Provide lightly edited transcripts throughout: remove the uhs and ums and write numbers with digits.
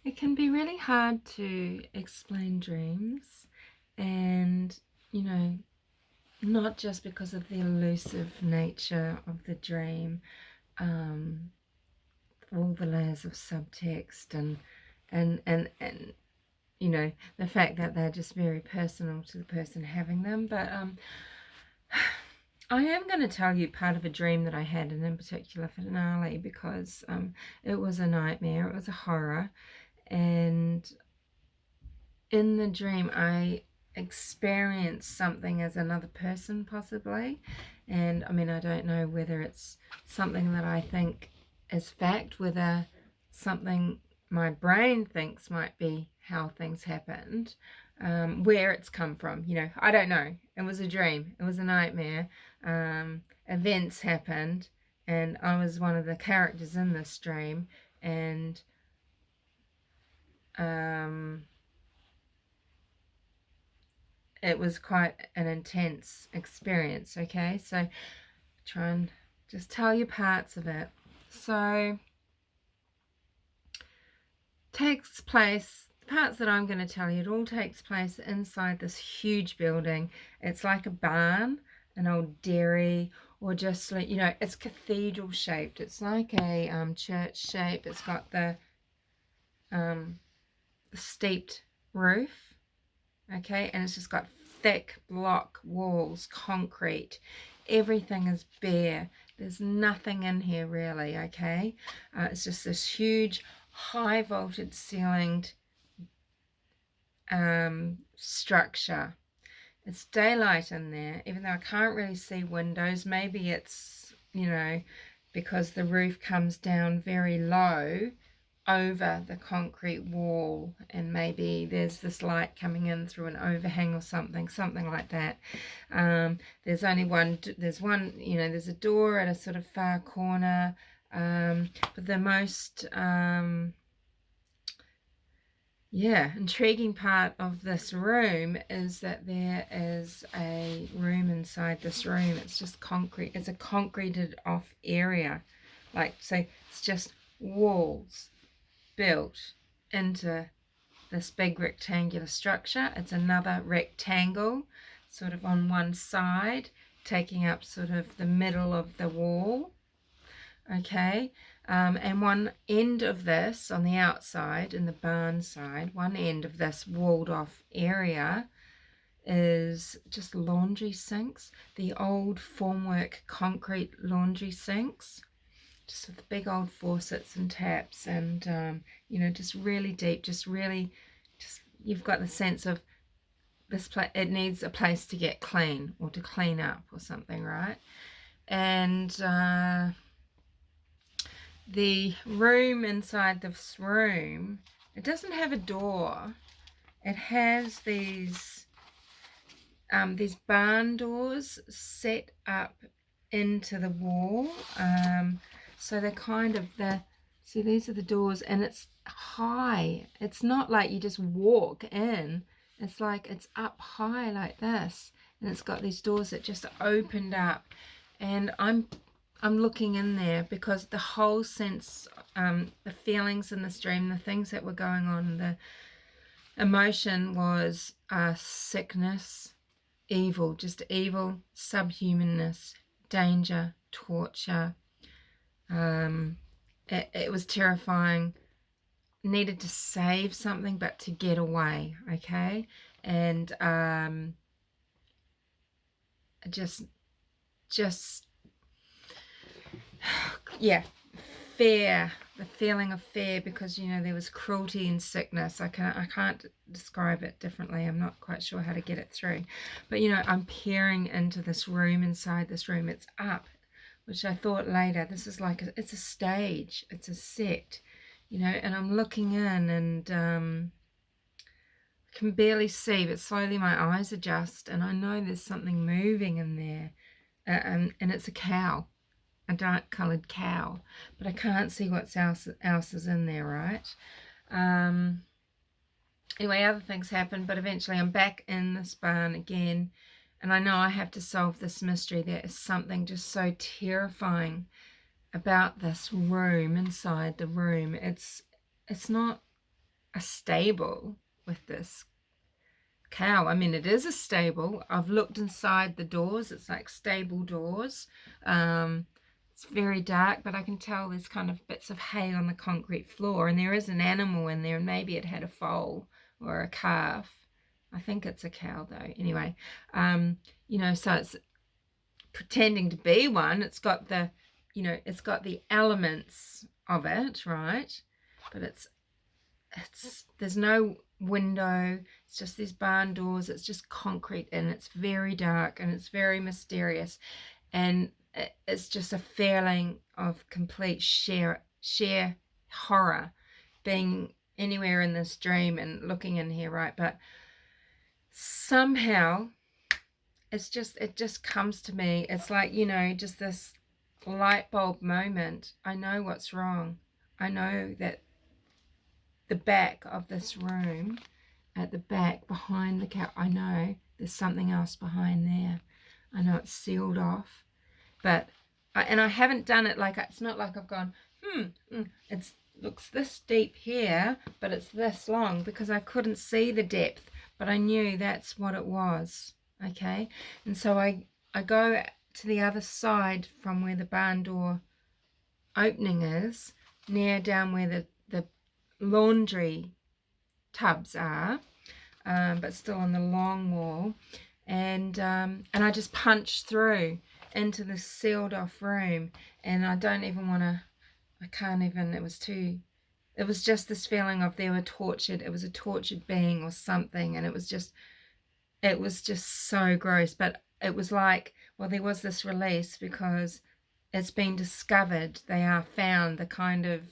It can be really hard to explain dreams, and not just because of the elusive nature of the dream, um, all the layers of subtext and the fact that they're just very personal to the person having them. But I am going to tell you part of a dream that I had, and in particular finale, because it was a nightmare, it was a horror, and in the dream I experienced something as another person possibly. And I mean, I don't know whether it's something that I think is fact, whether something my brain thinks might be how things happened, where it's come from, I don't know. It was a dream, it was a nightmare. Events happened and I was one of the characters in this dream, and it was quite an intense experience. Okay, so try and just tell you parts of it. So takes place, the parts that I'm going to tell you, it all takes place inside this huge building. It's like a barn, an old dairy, or just like, it's cathedral shaped. It's like a church shape. It's got the steeped roof, okay, and it's just got thick block walls, concrete. Everything is bare. There's nothing in here really, okay. It's just this huge high voltage ceilinged structure. It's daylight in there, even though I can't really see windows. Maybe it's, because the roof comes down very low over the concrete wall, and maybe there's this light coming in through an overhang or something like that. There's a door at a sort of far corner, but the most intriguing part of this room is that there is a room inside this room. It's just concrete. It's a concreted off area, so it's just walls built into this big rectangular structure. It's another rectangle sort of on one side, taking up sort of the middle of the wall, okay. And one end of this on the outside, in the barn side, one end of this walled off area is just laundry sinks, the old formwork concrete laundry sinks, just with big old faucets and taps, and just really deep, just you've got the sense of this place, it needs a place to get clean or to clean up or something, right? And the room inside this room, it doesn't have a door. It has these barn doors set up into the wall. So they're kind of see, these are the doors, and it's high. It's not like you just walk in. It's like it's up high like this, and it's got these doors that just opened up. And I'm looking in there because the whole sense, the feelings in this dream, the things that were going on, the emotion was sickness, evil, just evil, subhumanness, danger, torture. It was terrifying. Needed to save something, but to get away, okay. And just fear, the feeling of fear, because there was cruelty and sickness. I can't describe it differently. I'm not quite sure how to get it through, but I'm peering into this room. Inside this room, it's up, which I thought later, this is like it's a stage, it's a set, and I'm looking in, and I can barely see, but slowly my eyes adjust, and I know there's something moving in there, and it's a cow, a dark coloured cow, but I can't see what else is in there, right? Anyway, other things happen, but eventually I'm back in this barn again, and I know I have to solve this mystery. There is something just so terrifying about this room, inside the room. It's not a stable with this cow. I mean, it is a stable. I've looked inside the doors. It's like stable doors. It's very dark, but I can tell there's kind of bits of hay on the concrete floor, and there is an animal in there, and maybe it had a foal or a calf. I think it's a cow though. Anyway, you know, so it's pretending to be one. It's got the, you know, it's got the elements of it, right? But it's there's no window. It's just these barn doors. It's just concrete, and it's very dark, and it's very mysterious, and it's just a feeling of complete sheer horror being anywhere in this dream and looking in here, right? But somehow it just comes to me. It's like, you know, just this light bulb moment. I know what's wrong. I know that the back of this room, at the back behind the couch, I know there's something else behind there. I know it's sealed off, but I haven't done it like, it's not like I've gone, it looks this deep here, but it's this long, because I couldn't see the depth, but I knew that's what it was. Okay, and so I go to the other side from where the barn door opening is, near down where the laundry tubs are, but still on the long wall, and I just punched through into the sealed off room, and I don't even want to, I can't even, it was just this feeling of they were tortured. It was a tortured being or something, and it was just so gross. But it was like, well, there was this release because it's been discovered. They are found, the kind of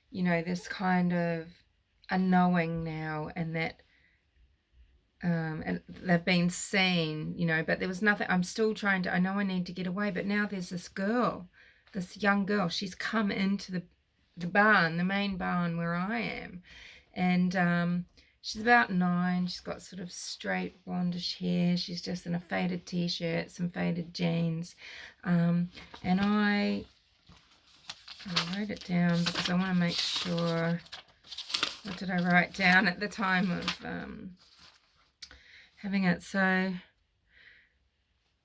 you know, this kind of a knowing now, and that and they've been seen, you know, but there was nothing. I'm still trying to, I know I need to get away, but now there's this girl, this young girl. She's come into the barn, the main barn where I am, and she's about 9. She's got sort of straight blondish hair. She's just in a faded t-shirt, some faded jeans, and I wrote it down because I want to make sure, what did I write down at the time of having it? So,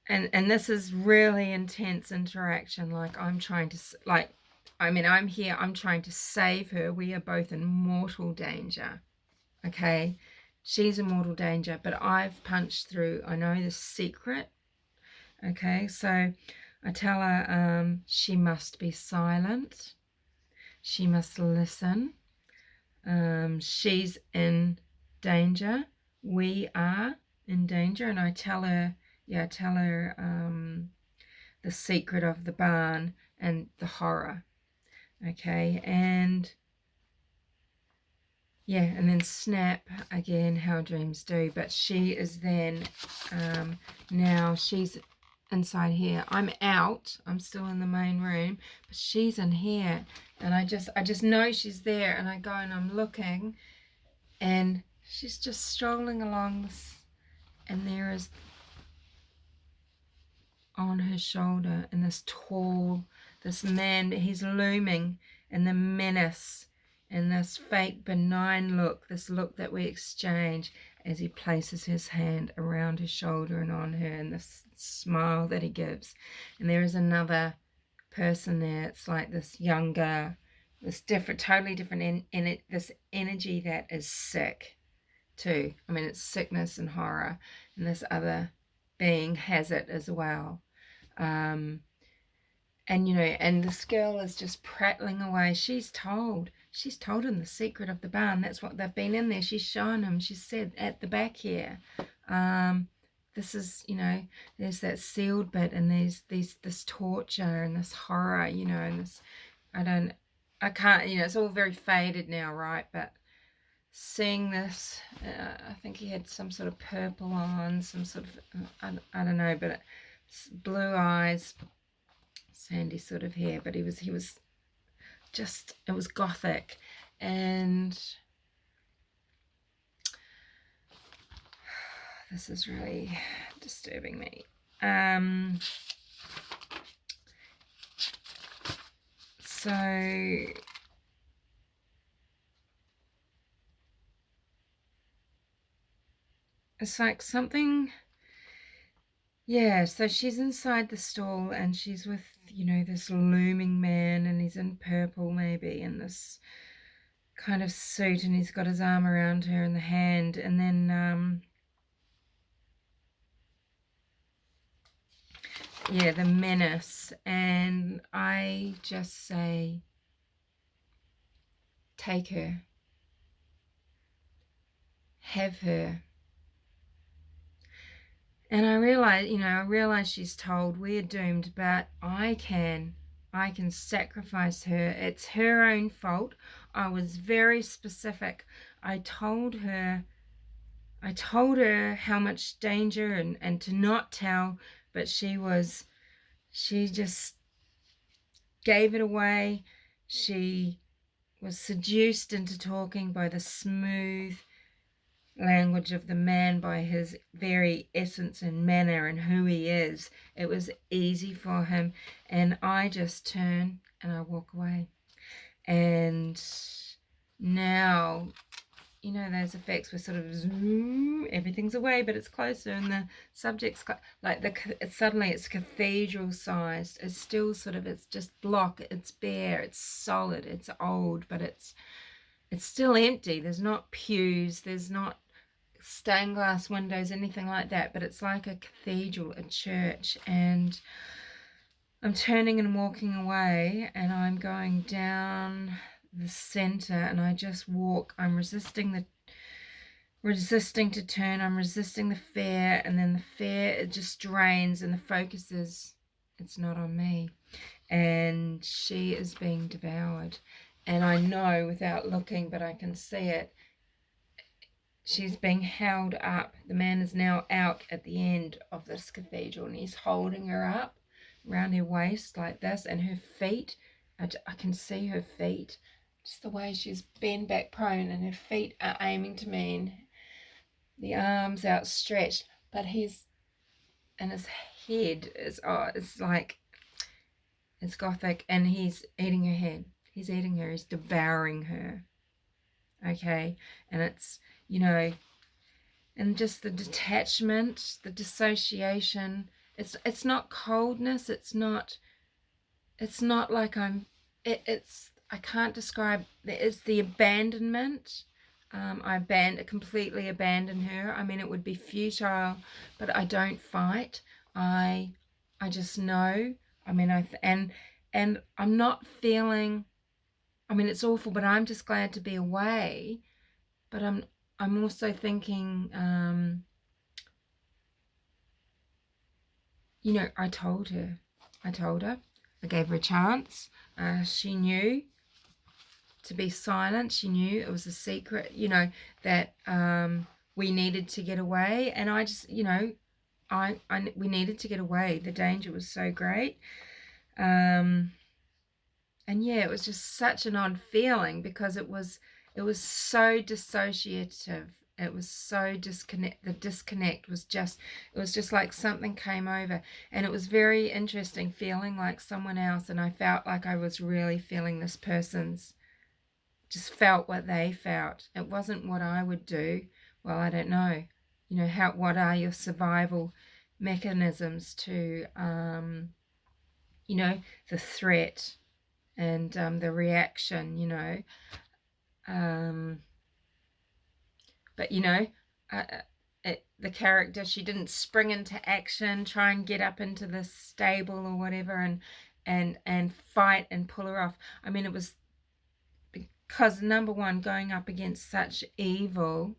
and this is really intense interaction. Like, I'm trying to, like, I mean, I'm here, I'm trying to save her. We are both in mortal danger. Okay, she's in mortal danger, but I've punched through. I know the secret. Okay, so I tell her she must be silent. She must listen. She's in danger. We are in danger. And I tell her, the secret of the barn and the horror. Okay, and yeah, and then snap again, how dreams do. But she is then, now she's inside here. I'm out. I'm still in the main room, but she's in here, and I just know she's there, and I go and I'm looking, and she's just strolling along this, and there is on her shoulder, and this man, he's looming, and the menace, and this fake benign look, this look that we exchange as he places his hand around her shoulder and on her, and this smile that he gives. And there is another person there. It's like this younger, this different, totally different in it, this energy that is sick too. I mean, it's sickness and horror, and this other being has it as well. And you know, and this girl is just prattling away. She's told him the secret of the barn. That's what they've been in there. She's shown him. She said at the back here, this is, you know, there's that sealed bit, and there's this torture and this horror, you know, and this, I can't, you know, it's all very faded now, right? But seeing this, I think he had some sort of purple on, some sort of, I don't know, but it's blue eyes, sandy sort of hair, but he was just, it was gothic, and this is really disturbing me. So it's like something, yeah, so she's inside the stall and she's with, you know, this looming man, and he's in purple maybe, in this kind of suit, and he's got his arm around her in the hand, and then yeah, the menace. And I just say, take her, have her. And I realize she's told we're doomed, but I can sacrifice her. It's her own fault. I was very specific. I told her how much danger and to not tell, but she just gave it away. She was seduced into talking by the smooth language of the man, by his very essence and manner and who he is. It was easy for him, and I just turn and I walk away. And now, you know, those effects were sort of zoom, everything's away, but it's closer, and the subject's like suddenly it's cathedral sized. It's still sort of, it's just block, it's bare, it's solid, it's old, but it's still empty. There's not pews, there's not stained glass windows, anything like that, but it's like a cathedral, a church. And I'm turning and walking away, and I'm going down the center, and I just walk. I'm resisting to turn. I'm resisting the fear, and then the fear, it just drains, and the focus is, it's not on me, and she is being devoured. And I know without looking, but I can see it, she's being held up. The man is now out at the end of this cathedral, and he's holding her up around her waist like this, and her feet, I can see her feet, just the way she's bent back prone, and her feet are aiming to me, and the arms outstretched, but his head is, oh, it's like, it's gothic, and he's eating her head. He's eating her, he's devouring her. Okay, and it's, you know, and just the detachment, the dissociation. It's not coldness. It's not like I can't describe. It's the abandonment. I completely abandon her. I mean, it would be futile, but I don't fight. I just know. I mean, and I'm not feeling. I mean, it's awful, but I'm just glad to be away. But I'm also thinking, you know, I told her, I gave her a chance. She knew to be silent. She knew it was a secret, you know, that we needed to get away. And I just, you know, we needed to get away. The danger was so great. And yeah, it was just such an odd feeling, because it was so dissociative. It was so the disconnect was just, it was just like something came over, and it was very interesting feeling like someone else, and I felt like I was really feeling this person's, just felt what they felt. It wasn't what I would do. Well, I don't know, you know, what are your survival mechanisms to, you know, the threat and the reaction, you know. But, you know, the character, she didn't spring into action, try and get up into the stable or whatever and fight and pull her off. I mean, it was because, number one, going up against such evil,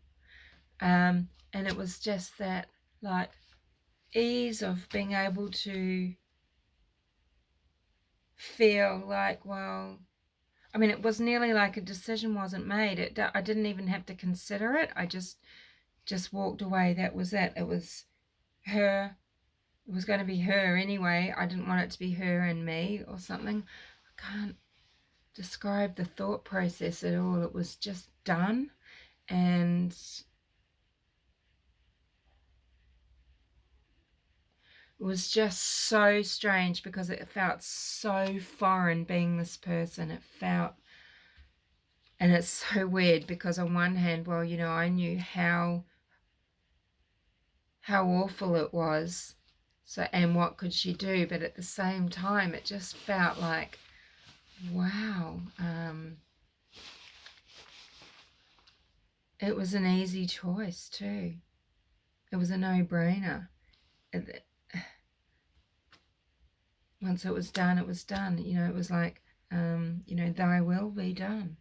and it was just that, like, ease of being able to feel like, well, I mean, it was nearly like a decision wasn't made. I didn't even have to consider it. I just walked away. That was it. It was her. It was going to be her anyway. I didn't want it to be her and me or something. I can't describe the thought process at all. It was just done, and it was just so strange, because it felt so foreign being this person. It felt, and it's so weird, because on one hand, well, you know, I knew how how awful it was. So, and what could she do? But at the same time, it just felt like, wow, it was an easy choice too. It was a no-brainer. Once it was done, it was done. You know, it was like, you know, thy will be done.